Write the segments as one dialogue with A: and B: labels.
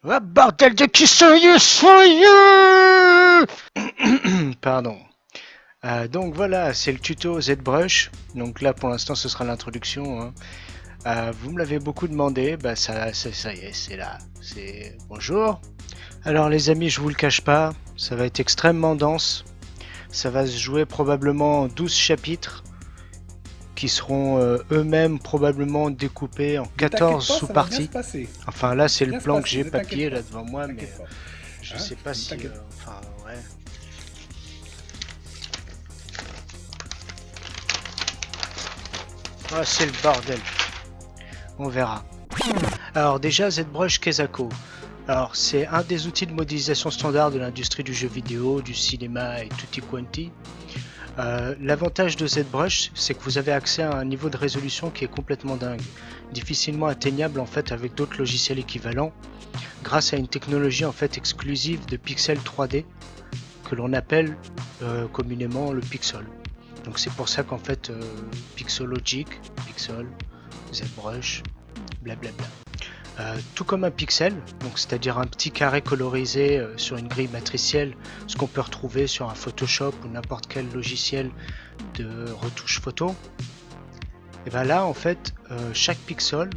A: Ah, bordel de qui soyeux. Pardon. Donc voilà, c'est le tuto ZBrush. Donc là pour l'instant ce sera l'introduction, hein. Vous me l'avez beaucoup demandé, bah ça y est, c'est là. C'est bonjour. Alors les amis, je vous le cache pas, ça va être extrêmement dense. Ça va se jouer probablement en 12 chapitres qui seront eux-mêmes probablement découpés en
B: Ne t'inquiète
A: 14
B: pas, ça va bien se
A: sous-parties.
B: passer.
A: Enfin là
B: Ça va
A: c'est le
B: bien se
A: plan que
B: passer,
A: j'ai
B: ne t'inquiète
A: papier
B: pas.
A: là devant moi, mais
B: T'inquiète pas.
A: je
B: Hein?
A: sais pas
B: Ne
A: si...
B: t'inquiète.
A: enfin ouais. Ah, c'est le bordel. On verra. Alors déjà ZBrush Kesako. Alors c'est un des outils de modélisation standard de l'industrie du jeu vidéo, du cinéma et tutti quanti. L'avantage de ZBrush, c'est que vous avez accès à un niveau de résolution qui est complètement dingue, difficilement atteignable en fait avec d'autres logiciels équivalents, grâce à une technologie en fait exclusive de pixels 3D que l'on appelle communément le pixel. Donc c'est pour ça qu'en fait Pixologic, Pixel, ZBrush, blablabla. Tout comme un pixel, donc c'est-à-dire un petit carré colorisé sur une grille matricielle, ce qu'on peut retrouver sur un Photoshop ou n'importe quel logiciel de retouche photo. Et bien là, en fait, chaque pixel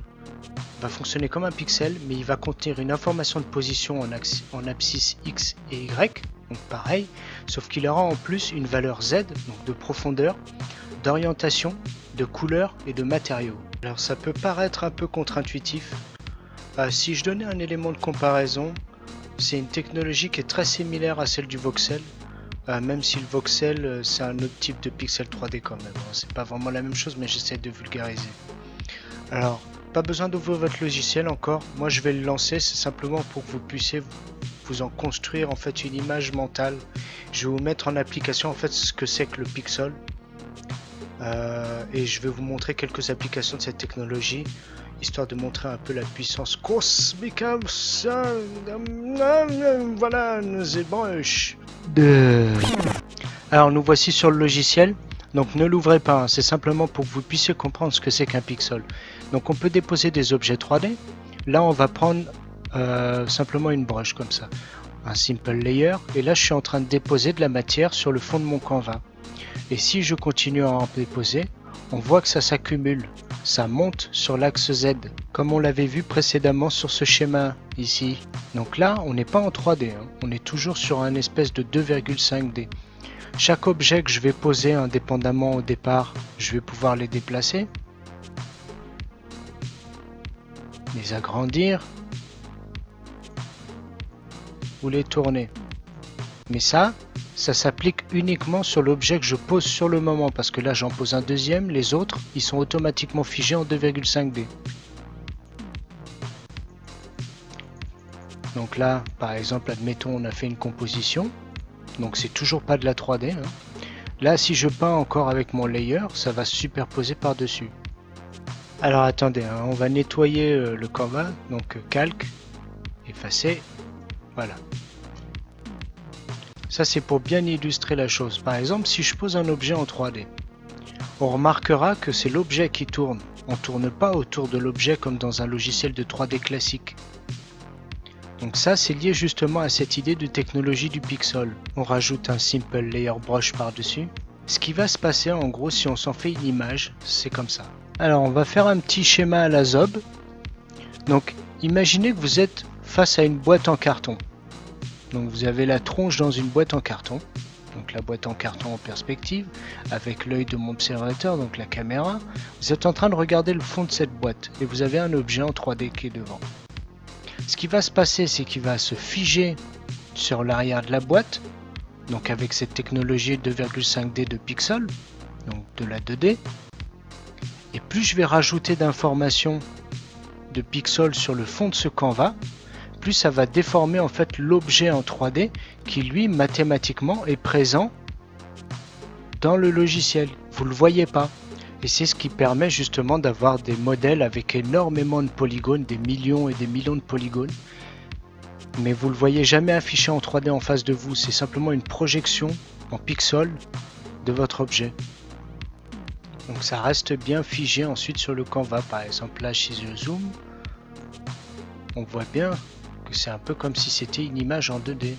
A: va fonctionner comme un pixel, mais il va contenir une information de position en abscisse X et Y, donc pareil, sauf qu'il aura en plus une valeur Z, donc de profondeur, d'orientation, de couleur et de matériaux. Alors ça peut paraître un peu contre-intuitif. Si je donnais un élément de comparaison, c'est une technologie qui est très similaire à celle du voxel, même si le voxel c'est un autre type de pixel 3D quand même, hein. C'est pas vraiment la même chose, mais j'essaie de vulgariser. Alors, pas besoin d'ouvrir votre logiciel encore, moi je vais le lancer, c'est simplement pour que vous puissiez vous en construire en fait une image mentale. Je vais vous mettre en application en fait ce que c'est que le pixel, et je vais vous montrer quelques applications de cette technologie, histoire de montrer un peu la puissance cosmique. Voilà, c'est bon. Alors nous voici sur le logiciel. Donc ne l'ouvrez pas, hein. C'est simplement pour que vous puissiez comprendre ce que c'est qu'un pixel. Donc on peut déposer des objets 3D. Là on va prendre simplement une broche comme ça, un simple layer. Et là je suis en train de déposer de la matière sur le fond de mon Canva. Et si je continue à en déposer, on voit que ça s'accumule. Ça monte sur l'axe Z, comme on l'avait vu précédemment sur ce schéma ici. Donc là, on n'est pas en 3D, hein. On est toujours sur un espèce de 2,5D. Chaque objet que je vais poser indépendamment au départ, je vais pouvoir les déplacer, les agrandir ou les tourner. Mais ça s'applique uniquement sur l'objet que je pose sur le moment, parce que là j'en pose un deuxième, les autres ils sont automatiquement figés en 2,5D. Donc là par exemple, admettons on a fait une composition, donc c'est toujours pas de la 3D, hein. Là si je peins encore avec mon layer, ça va se superposer par dessus. Alors attendez, hein, on va nettoyer le Canva, donc calque, effacer, voilà. Ça c'est pour bien illustrer la chose. Par exemple, si je pose un objet en 3D, on remarquera que c'est l'objet qui tourne. On ne tourne pas autour de l'objet comme dans un logiciel de 3D classique. Donc ça c'est lié justement à cette idée de technologie du pixel. On rajoute un simple layer brush par-dessus. Ce qui va se passer en gros si on s'en fait une image, c'est comme ça. Alors on va faire un petit schéma à la Zob. Donc imaginez que vous êtes face à une boîte en carton. Donc vous avez la tronche dans une boîte en carton. Donc la boîte en carton en perspective, avec l'œil de mon observateur, donc la caméra. Vous êtes en train de regarder le fond de cette boîte et vous avez un objet en 3D qui est devant. Ce qui va se passer, c'est qu'il va se figer sur l'arrière de la boîte, donc avec cette technologie 2,5D de pixels, donc de la 2D. Et plus je vais rajouter d'informations de pixels sur le fond de ce Canva, plus ça va déformer en fait l'objet en 3D qui lui mathématiquement est présent dans le logiciel. Vous le voyez pas. Et c'est ce qui permet justement d'avoir des modèles avec énormément de polygones, des millions et des millions de polygones. Mais vous le voyez jamais affiché en 3D en face de vous, c'est simplement une projection en pixels de votre objet. Donc ça reste bien figé ensuite sur le Canva. Par exemple là si je zoome, on voit bien c'est un peu comme si c'était une image en 2D.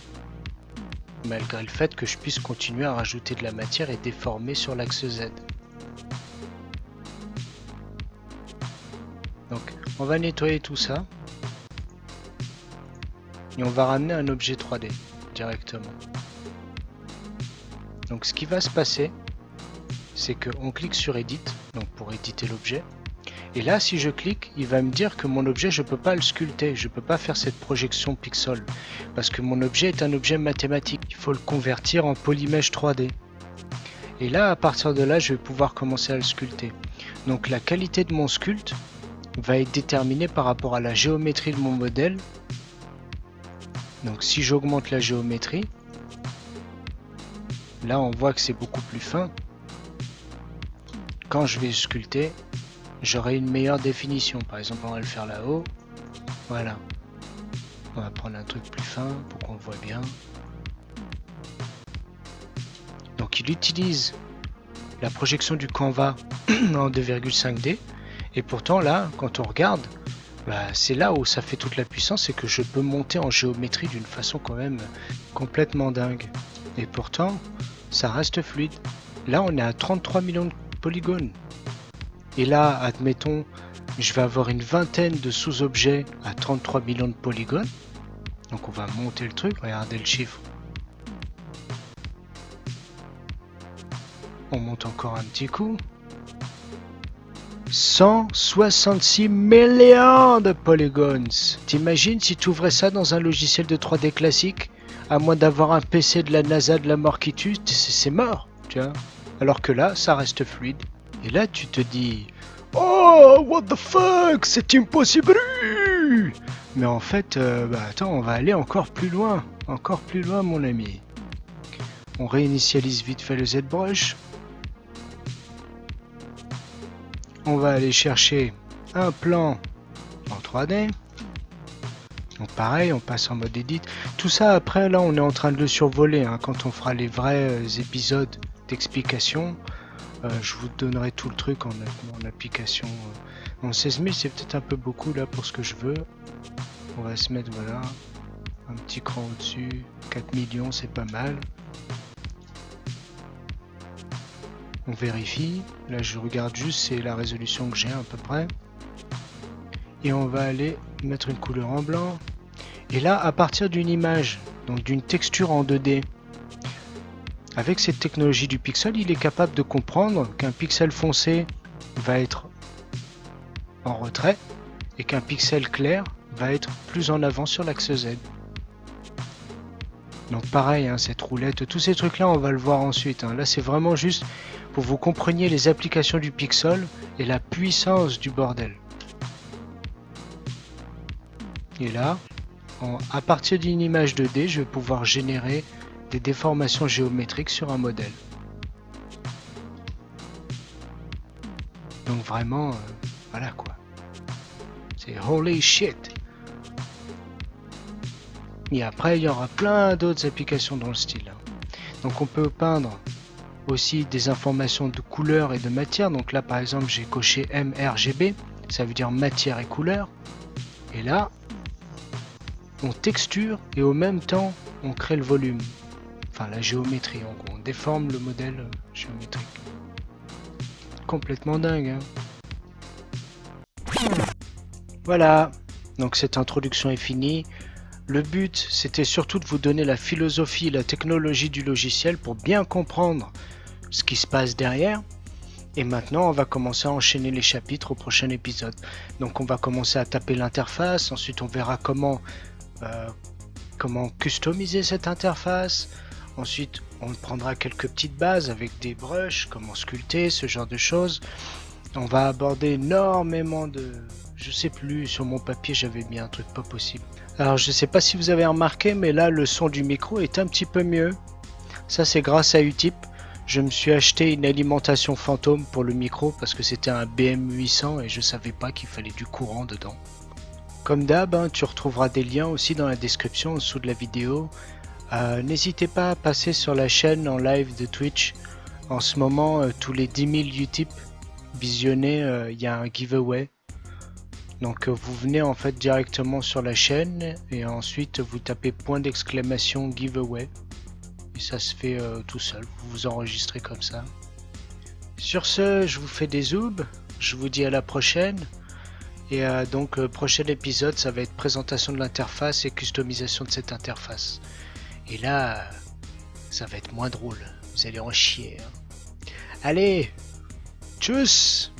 A: Malgré le fait que je puisse continuer à rajouter de la matière et déformer sur l'axe Z. Donc on va nettoyer tout ça. Et on va ramener un objet 3D directement. Donc ce qui va se passer, c'est qu'on clique sur Edit, donc pour éditer l'objet. Et là, si je clique, il va me dire que mon objet, je ne peux pas le sculpter, je ne peux pas faire cette projection pixel, parce que mon objet est un objet mathématique. Il faut le convertir en polymèche 3D. Et là, à partir de là, je vais pouvoir commencer à le sculpter. Donc la qualité de mon sculpte va être déterminée par rapport à la géométrie de mon modèle. Donc si j'augmente la géométrie, là on voit que c'est beaucoup plus fin. Quand je vais sculpter, j'aurai une meilleure définition. Par exemple, on va le faire là-haut. Voilà. On va prendre un truc plus fin pour qu'on le voit bien. Donc il utilise la projection du Canva en 2,5D. Et pourtant là, quand on regarde, c'est là où ça fait toute la puissance, c'est que je peux monter en géométrie d'une façon quand même complètement dingue. Et pourtant, ça reste fluide. Là, on est à 33 millions de polygones. Et là, admettons, je vais avoir une vingtaine de sous-objets à 33 millions de polygones. Donc on va monter le truc, regardez le chiffre. On monte encore un petit coup. 166 millions de polygones. T'imagines si tu ouvrais ça dans un logiciel de 3D classique, à moins d'avoir un PC de la NASA de la mort qui tue, c'est mort, tu vois. Alors que là, ça reste fluide. Et là, tu te dis, oh, what the fuck, c'est impossible. Mais en fait, attends, on va aller encore plus loin, mon ami. On réinitialise vite fait le ZBrush. On va aller chercher un plan en 3D. Donc pareil, on passe en mode edit. Tout ça après, là, on est en train de le survoler. Hein. Quand on fera les vrais épisodes d'explication, je vous donnerai tout le truc en application. En 16 000, c'est peut-être un peu beaucoup là pour ce que je veux. On va se mettre, voilà, un petit cran au-dessus. 4 millions, c'est pas mal. On vérifie. Là, je regarde juste, c'est la résolution que j'ai à peu près. Et on va aller mettre une couleur en blanc. Et là, à partir d'une image, donc d'une texture en 2D, avec cette technologie du pixel, il est capable de comprendre qu'un pixel foncé va être en retrait et qu'un pixel clair va être plus en avant sur l'axe Z. Donc pareil, hein, cette roulette, tous ces trucs là on va le voir ensuite. Hein. Là c'est vraiment juste pour que vous compreniez les applications du pixel et la puissance du bordel. Et là, à partir d'une image 2D, je vais pouvoir générer des déformations géométriques sur un modèle. Donc vraiment, voilà quoi. C'est holy shit. Et après, il y aura plein d'autres applications dans le style. Donc on peut peindre aussi des informations de couleur et de matière. Donc là, par exemple, j'ai coché MRGB, ça veut dire matière et couleur. Et là, on texture et au même temps, on crée le volume. Enfin, la géométrie, en gros. On déforme le modèle géométrique. Complètement dingue, hein. Voilà, donc cette introduction est finie. Le but, c'était surtout de vous donner la philosophie et la technologie du logiciel pour bien comprendre ce qui se passe derrière. Et maintenant, on va commencer à enchaîner les chapitres au prochain épisode. Donc on va commencer à taper l'interface, ensuite on verra comment customiser cette interface. Ensuite, on prendra quelques petites bases avec des brushes, comment sculpter, ce genre de choses. On va aborder énormément de... Je sais plus, sur mon papier j'avais mis un truc pas possible. Alors je sais pas si vous avez remarqué, mais là le son du micro est un petit peu mieux. Ça c'est grâce à Utip. Je me suis acheté une alimentation fantôme pour le micro parce que c'était un BM800 et je savais pas qu'il fallait du courant dedans. Comme d'hab, hein, tu retrouveras des liens aussi dans la description en dessous de la vidéo. N'hésitez pas à passer sur la chaîne en live de Twitch. En ce moment, tous les 10 000 Utip visionnés, il y a un giveaway. Donc vous venez en fait directement sur la chaîne et ensuite vous tapez point d'exclamation giveaway et ça se fait tout seul, vous vous enregistrez comme ça. Sur ce, je vous fais des zooms, je vous dis à la prochaine et donc le prochain épisode ça va être présentation de l'interface et customisation de cette interface. Et là, ça va être moins drôle, vous allez en chier. Allez, tchuss.